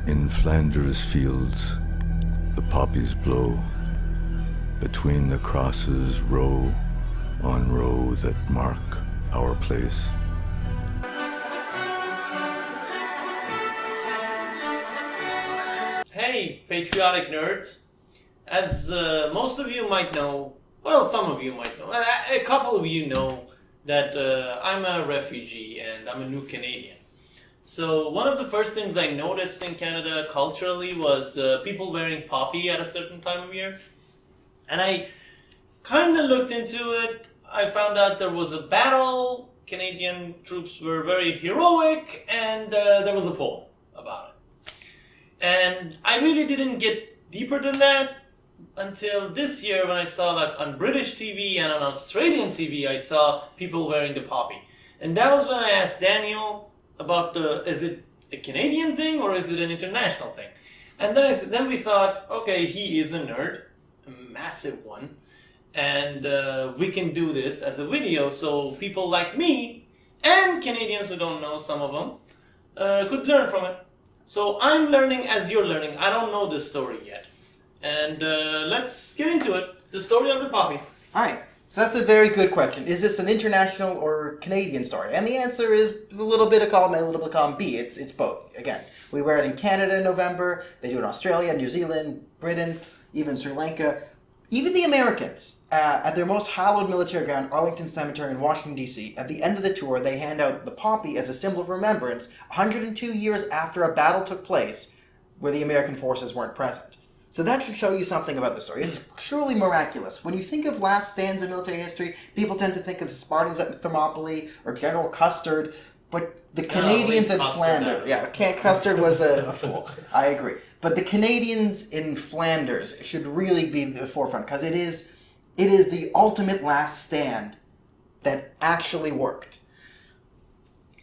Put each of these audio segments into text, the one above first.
In Flanders Fields, the poppies blow. Between the crosses, row on row that mark our place. Hey, patriotic nerds. As most of you might know, well, some of you might know, a couple of you know that I'm a refugee and I'm a new Canadian. So one of the first things I noticed in Canada culturally was people wearing poppy at a certain time of year. And I kind of looked into it. I found out there was a battle, Canadian troops were very heroic, and there was a poem about it. And I really didn't get deeper than that until this year when I saw that on British TV and on Australian TV, I saw people wearing the poppy. And that was when I asked Daniel about is it a Canadian thing or is it an international thing? And then we thought, okay, he is a nerd, a massive one, and we can do this as a video so people like me and Canadians who don't know, some of them, could learn from it. So I'm learning as you're learning. I don't know this story yet. And let's get into it. The story of the poppy. All right. So that's a very good question. Is this an international or Canadian story? And the answer is a little bit of column A, a little bit of column B. It's both. Again, we wear it in Canada in November. They do it in Australia, New Zealand, Britain, even Sri Lanka. Even the Americans, at their most hallowed military ground, Arlington Cemetery in Washington, D.C., at the end of the tour, they hand out the poppy as a symbol of remembrance 102 years after a battle took place where the American forces weren't present. So that should show you something about the story. It's truly miraculous. When you think of last stands in military history, people tend to think of the Spartans at Thermopylae or General Custer, but the Canadians at Flanders... Yeah, Custer was a fool. I agree. But the Canadians in Flanders should really be the forefront because it is the ultimate last stand that actually worked.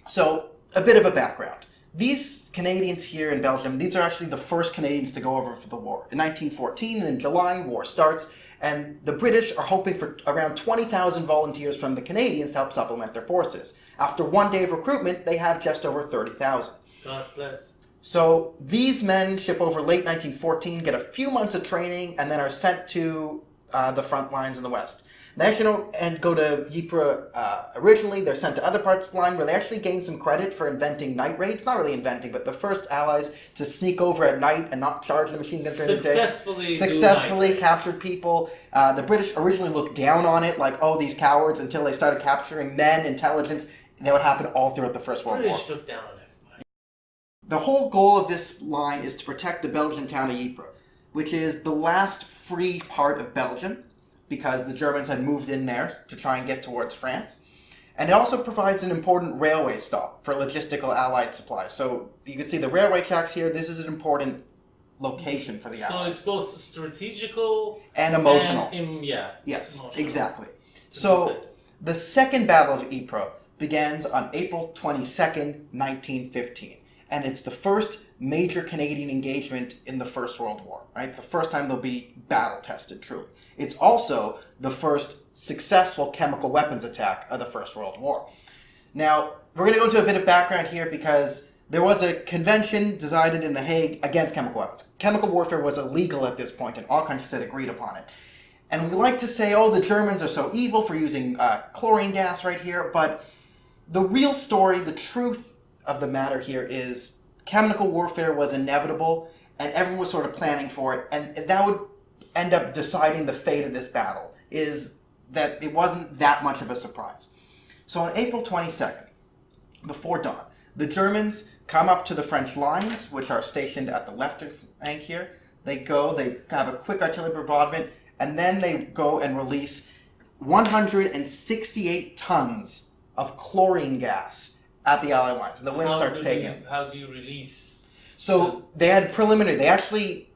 So, a bit of a background. These Canadians here in Belgium, these are actually the first Canadians to go over for the war. In 1914, in July, war starts, and the British are hoping for around 20,000 volunteers from the Canadians to help supplement their forces. After one day of recruitment, they have just over 30,000. God bless. So these men ship over late 1914, get a few months of training, and then are sent to the front lines in the West. They actually don't go to Ypres originally. They're sent to other parts of the line where they actually gain some credit for inventing night raids. Not really inventing, but the first allies to sneak over at night and not charge the machine guns during the day. Successfully captured people. The British originally looked down on it, like, oh, these cowards, until they started capturing men, intelligence. That would happen all throughout the First World War. British looked down on everybody. The whole goal of this line is to protect the Belgian town of Ypres, which is the last free part of Belgium, because the Germans had moved in there to try and get towards France. And it also provides an important railway stop for logistical Allied supplies. So you can see the railway tracks here. This is an important location for the Allies. So it's both strategical and emotional. Yes, emotional. Exactly. So the Second Battle of Ypres begins on April 22nd, 1915. And it's the first major Canadian engagement in the First World War, right? The first time they'll be battle-tested, truly. It's also the first successful chemical weapons attack of the First World War. Now, we're going to go into a bit of background here because there was a convention decided in The Hague against chemical weapons. Chemical warfare was illegal at this point, and all countries had agreed upon it. And we like to say, oh, the Germans are so evil for using chlorine gas right here, but the real story, the truth of the matter here is chemical warfare was inevitable, and everyone was sort of planning for it, and that would end up deciding the fate of this battle, is that it wasn't that much of a surprise. So on April 22nd, before dawn, the Germans come up to the French lines, which are stationed at the left flank here. They have a quick artillery bombardment, and then they go and release 168 tons of chlorine gas at the Allied lines, and the wind starts taking. How do you release? So they had preliminary. They actually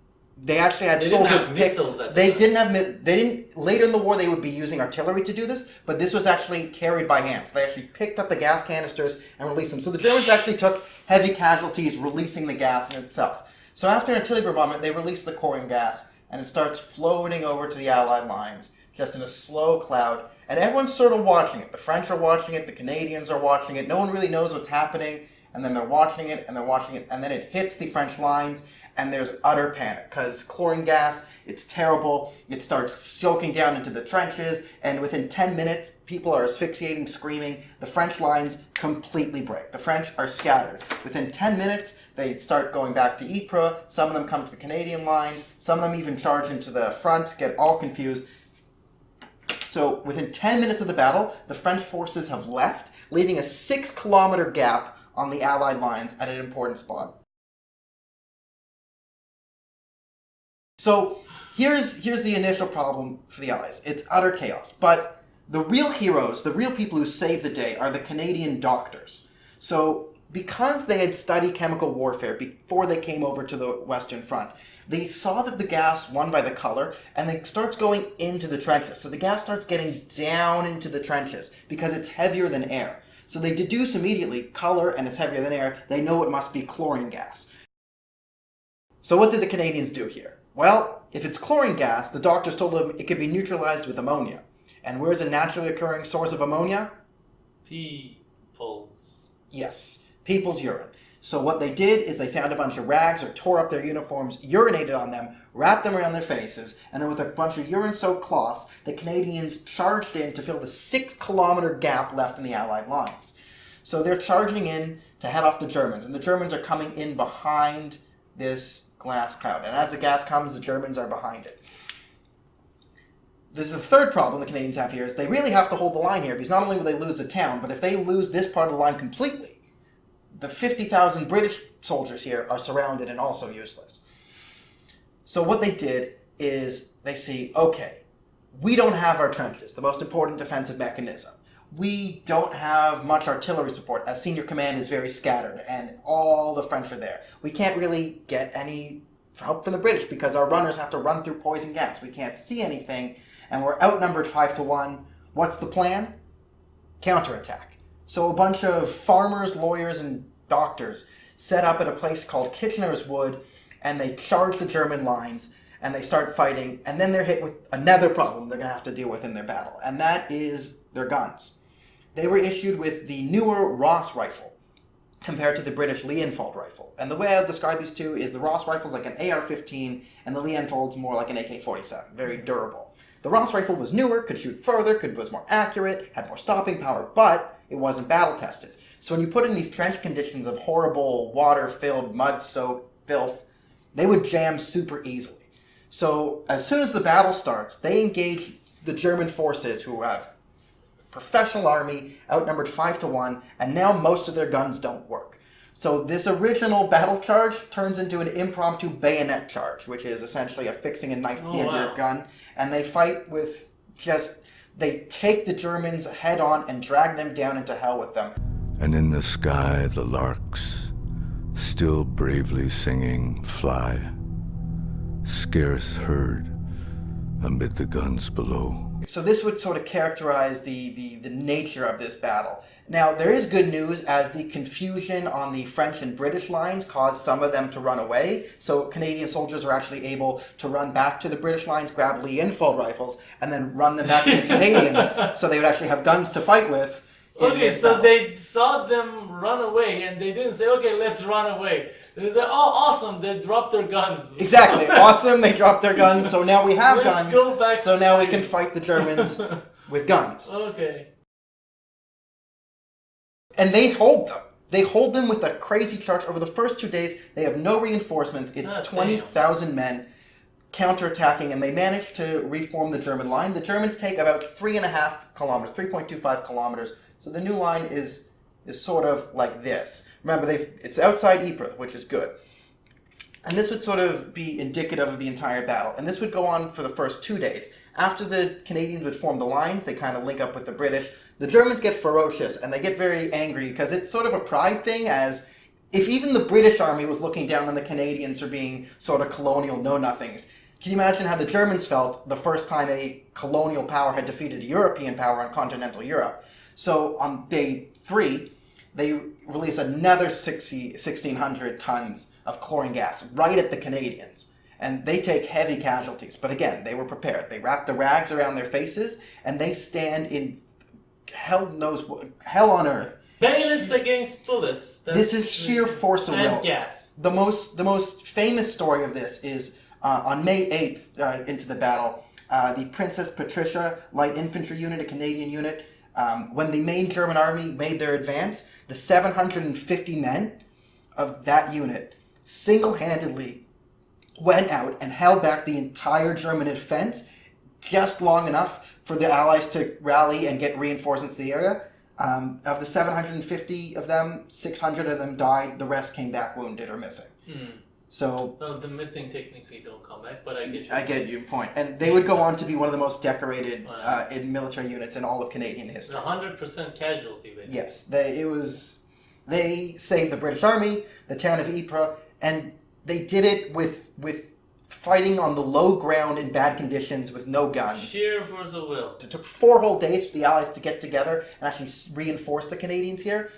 had soldiers pick. Missiles at they didn't have. They didn't. Later in the war, they would be using artillery to do this, but this was actually carried by hand. So they actually picked up the gas canisters and released them. So the Germans actually took heavy casualties releasing the gas in itself. So after an artillery bombardment, they released the chlorine gas, and it starts floating over to the Allied lines, just in a slow cloud. And everyone's sort of watching it. The French are watching it. The Canadians are watching it. No one really knows what's happening. and then they're watching it, and they're watching it, and then it hits the French lines, and there's utter panic, because chlorine gas, it's terrible. It starts soaking down into the trenches, and within 10 minutes, people are asphyxiating, screaming. The French lines completely break. The French are scattered. Within 10 minutes, they start going back to Ypres. Some of them come to the Canadian lines. Some of them even charge into the front, get all confused. So within 10 minutes of the battle, the French forces have left, leaving a 6-kilometer gap on the Allied lines at an important spot. So here's the initial problem for the Allies. It's utter chaos. But the real heroes, the real people who save the day, are the Canadian doctors. So because they had studied chemical warfare before they came over to the Western Front, they saw that the gas won by the color, and it starts going into the trenches. So the gas starts getting down into the trenches because it's heavier than air. So they deduce immediately, color and it's heavier than air, they know it must be chlorine gas. So what did the Canadians do here? Well, if it's chlorine gas, the doctors told them it could be neutralized with ammonia. And where's a naturally occurring source of ammonia? People's. Yes, people's urine. So what they did is they found a bunch of rags or tore up their uniforms, urinated on them, wrapped them around their faces, and then with a bunch of urine-soaked cloths, the Canadians charged in to fill the 6-kilometer gap left in the Allied lines. So they're charging in to head off the Germans, and the Germans are coming in behind this glass cloud. And as the gas comes, the Germans are behind it. This is the third problem the Canadians have here, is they really have to hold the line here, because not only will they lose the town, but if they lose this part of the line completely, the 50,000 British soldiers here are surrounded and also useless. So what they did is they see, okay, we don't have our trenches, the most important defensive mechanism. We don't have much artillery support, as senior command is very scattered, and all the French are there. We can't really get any help from the British, because our runners have to run through poison gas. We can't see anything, and we're outnumbered 5-1. What's the plan? Counterattack. So a bunch of farmers, lawyers, and doctors set up at a place called Kitchener's Wood, and they charge the German lines, and they start fighting, and then they're hit with another problem they're going to have to deal with in their battle, and that is their guns. They were issued with the newer Ross rifle compared to the British Lee-Enfield rifle. And the way I'll describe these two is the Ross rifle is like an AR-15, and the Lee-Enfield's more like an AK-47, very durable. The Ross rifle was newer, could shoot further, was more accurate, had more stopping power, but it wasn't battle-tested. So when you put in these trench conditions of horrible, water-filled, mud-soaked filth, they would jam super easily. So as soon as the battle starts, they engage the German forces, who have professional army, outnumbered 5-1, and now most of their guns don't work. So this original battle charge turns into an impromptu bayonet charge, which is essentially affixing a knife to the end of your gun, and they fight with they take the Germans head on and drag them down into hell with them. And in the sky the larks, still bravely singing, fly, scarce heard amid the guns below. So this would sort of characterize the nature of this battle. Now, there is good news, as the confusion on the French and British lines caused some of them to run away. So Canadian soldiers were actually able to run back to the British lines, grab Lee-Enfield rifles, and then run them back to the Canadians, so they would actually have guns to fight with. Okay, so they saw them run away, and they didn't say, okay, let's run away. They said, oh, awesome, they dropped their guns. Exactly, awesome, they dropped their guns, so now we have Let's guns, go back so to now we fighting. can fight the Germans with guns. Okay. And they hold them. They hold them with a crazy charge. Over the first 2 days, they have no reinforcements. It's 20,000 men counterattacking, and they manage to reform the German line. The Germans take about 3.5 kilometers, 3.25 kilometers. So the new line is sort of like this. Remember, it's outside Ypres, which is good. And this would sort of be indicative of the entire battle. And this would go on for the first 2 days. After the Canadians would form the lines, they kind of link up with the British. The Germans get ferocious, and they get very angry, because it's sort of a pride thing, as if even the British army was looking down on the Canadians for being sort of colonial know-nothings. Can you imagine how the Germans felt the first time a colonial power had defeated a European power on continental Europe? So on day 3, they release another 1,600 tons of chlorine gas right at the Canadians. And they take heavy casualties. But again, they were prepared. They wrap the rags around their faces, and they stand in hell on earth Bayonets against bullets. This is sheer force of will. And gas. The most famous story of this is on May 8th, into the battle, the Princess Patricia Light Infantry Unit, a Canadian unit, when the main German army made their advance, the 750 men of that unit single-handedly went out and held back the entire German defense just long enough for the Allies to rally and get reinforcements to the area. Of the 750 of them, 600 of them died. The rest came back wounded or missing. So, well, the missing technically don't come back, but I get you. I get your point. And they would go on to be one of the most decorated in military units in all of Canadian history. 100% casualty, basically. Yes, they saved the British Army, the town of Ypres, and they did it with fighting on the low ground in bad conditions with no guns. Sheer force of will. It took 4 whole days for the Allies to get together and actually reinforce the Canadians here.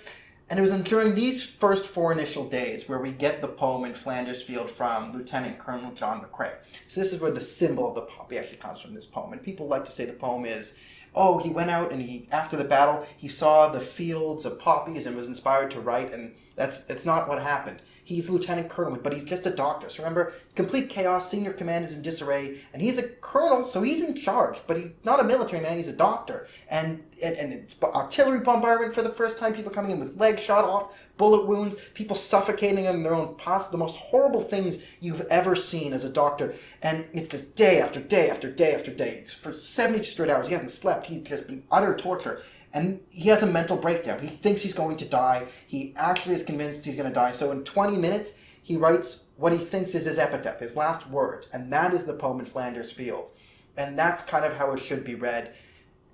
And it was during these first 4 initial days where we get the poem in Flanders Field from Lieutenant Colonel John McCrae. So this is where the symbol of the poppy actually comes from, this poem. And people like to say the poem is, oh, he went out and after the battle, he saw the fields of poppies and was inspired to write, and that's not what happened. He's lieutenant colonel, but he's just a doctor. So remember, it's complete chaos, senior command is in disarray, and he's a colonel, so he's in charge, but he's not a military man, he's a doctor. And it's artillery bombardment for the first time, people coming in with legs shot off, bullet wounds, people suffocating in their own pus, the most horrible things you've ever seen as a doctor. And it's just day after day after day after day. For 70 straight hours, he hasn't slept, he's just been utter torture. And he has a mental breakdown. He thinks he's going to die. He actually is convinced he's going to die. So in 20 minutes, he writes what he thinks is his epitaph, his last words. And that is the poem in Flanders Field. And that's kind of how it should be read.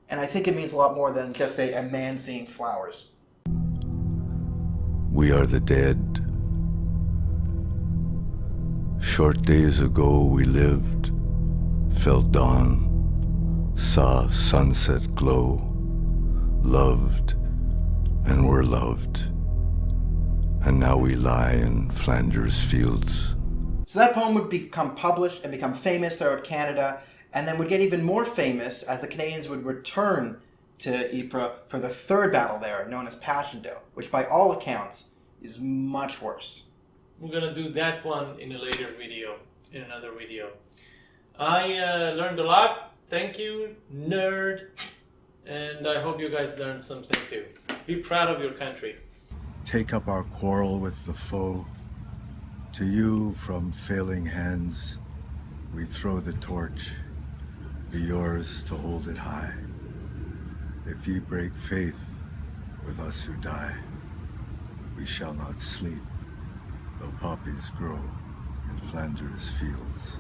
And I think it means a lot more than just a man seeing flowers. We are the dead. Short days ago we lived, felt dawn, saw sunset glow, loved and were loved, and now we lie in Flanders Fields. So that poem would become published and become famous throughout Canada, and then would get even more famous as the Canadians would return to Ypres for the 3rd battle there, known as Passchendaele, which by all accounts is much worse. We're gonna do that one in a later video, in another video. I learned a lot. Thank you, nerd. And I hope you guys learned something too. Be proud of your country. Take up our quarrel with the foe. To you from failing hands, we throw the torch. Be yours to hold it high. If ye break faith with us who die, we shall not sleep, though poppies grow in Flanders Fields.